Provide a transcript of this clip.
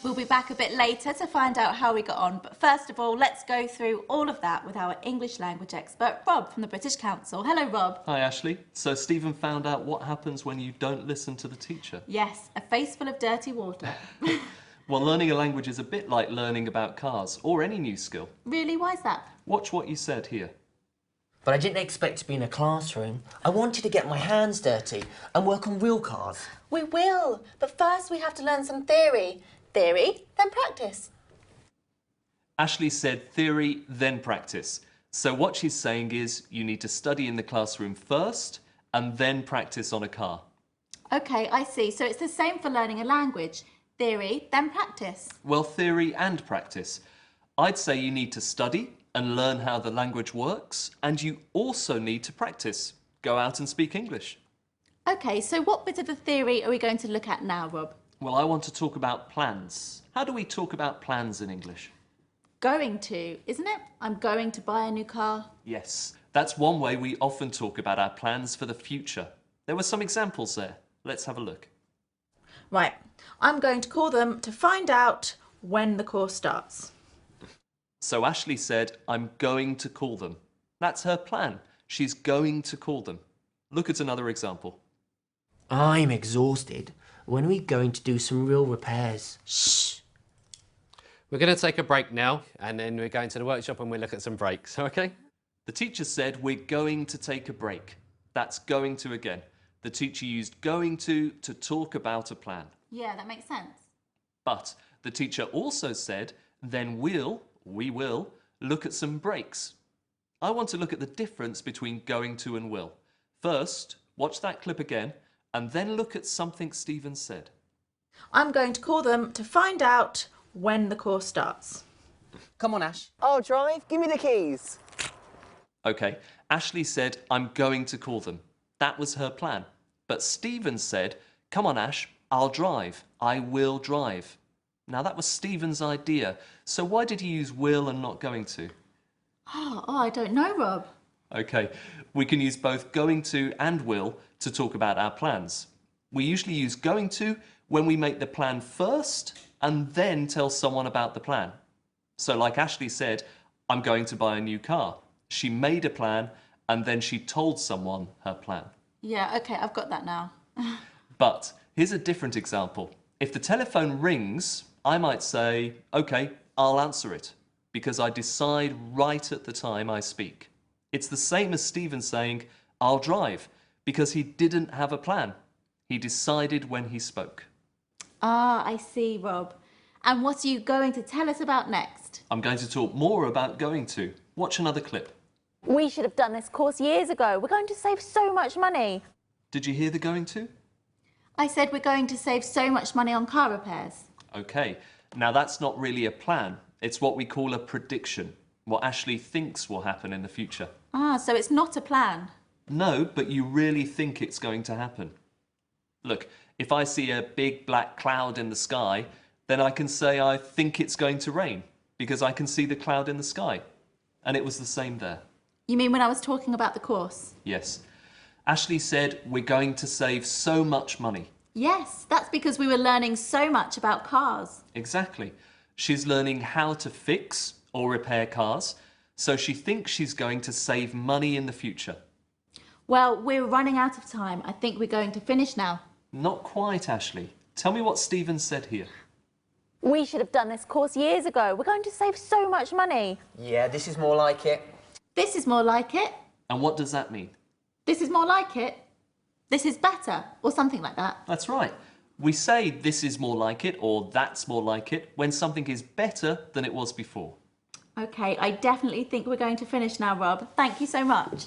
We'll be back a bit later to find out how we got on, but first of all, let's go through all of that with our English language expert, Rob, from the British Council. Hello, Rob. Hi, Ashley. So Stephen found out what happens when you don't listen to the teacher. Yes, a face full of dirty water. Well, learning a language is a bit like learning about cars, or any new skill. Really? Why's that? Watch what you said here. But I didn't expect to be in a classroom. I wanted to get my hands dirty and work on real cars. We will, but first we have to learn some theory. Theory, then practice. Ashley said theory, then practice. So what she's saying is you need to study in the classroom first and then practice on a car. OK, I see. So it's the same for learning a language. Theory, then practice. Well, theory and practice. I'd say you need to study and learn how the language works, and you also need to practice. Go out and speak English. OK, so what bit of the theory are we going to look at now, Rob? Well, I want to talk about plans. How do we talk about plans in English? Going to, isn't it? I'm going to buy a new car. Yes, that's one way we often talk about our plans for the future. There were some examples there. Let's have a look. Right, I'm going to call them to find out when the course starts. So Ashley said, I'm going to call them. That's her plan. She's going to call them. Look at another example. I'm exhausted. When are we going to do some real repairs? Shh. We're going to take a break now, and then we're going to the workshop and we'll look at some breaks, OK? The teacher said, we're going to take a break. That's going to again. The teacher used going to talk about a plan. Yeah, that makes sense. But the teacher also said, then we will, look at some breaks. I want to look at the difference between going to and will. First, watch that clip again, and then look at something Stephen said. I'm going to call them to find out when the course starts. Come on, Ash. I'll drive. Give me the keys. OK, Ashley said, I'm going to call them. That was her plan. But Stephen said, come on, Ash, I'll drive. I will drive. Now, that was Stephen's idea. So why did he use will and not going to? Oh, I don't know, Rob. OK, we can use both going to and will to talk about our plans. We usually use going to when we make the plan first and then tell someone about the plan. So like Ashley said, I'm going to buy a new car. She made a plan and then she told someone her plan. Yeah, OK, I've got that now. But here's a different example. If the telephone rings, I might say, OK, I'll answer it, because I decide right at the time I speak. It's the same as Stephen saying, I'll drive, because he didn't have a plan. He decided when he spoke. Ah, I see, Rob. And what are you going to tell us about next? I'm going to talk more about going to. Watch another clip. We should have done this course years ago. We're going to save so much money. Did you hear the going to? I said we're going to save so much money on car repairs. OK, now that's not really a plan. It's what we call a prediction, what Ashley thinks will happen in the future. Ah, so it's not a plan. No, but you really think it's going to happen. Look, if I see a big black cloud in the sky, then I can say I think it's going to rain, because I can see the cloud in the sky. And it was the same there. You mean when I was talking about the course? Yes. Ashley said we're going to save so much money. Yes, that's because we were learning so much about cars. Exactly. She's learning how to fix or repair cars, so she thinks she's going to save money in the future. Well, we're running out of time. I think we're going to finish now. Not quite, Ashley. Tell me what Stephen said here. We should have done this course years ago. We're going to save so much money. Yeah, this is more like it. This is more like it. And what does that mean? This is more like it. This is better, or something like that. That's right. We say this is more like it or that's more like it when something is better than it was before. OK, I definitely think we're going to finish now, Rob. Thank you so much.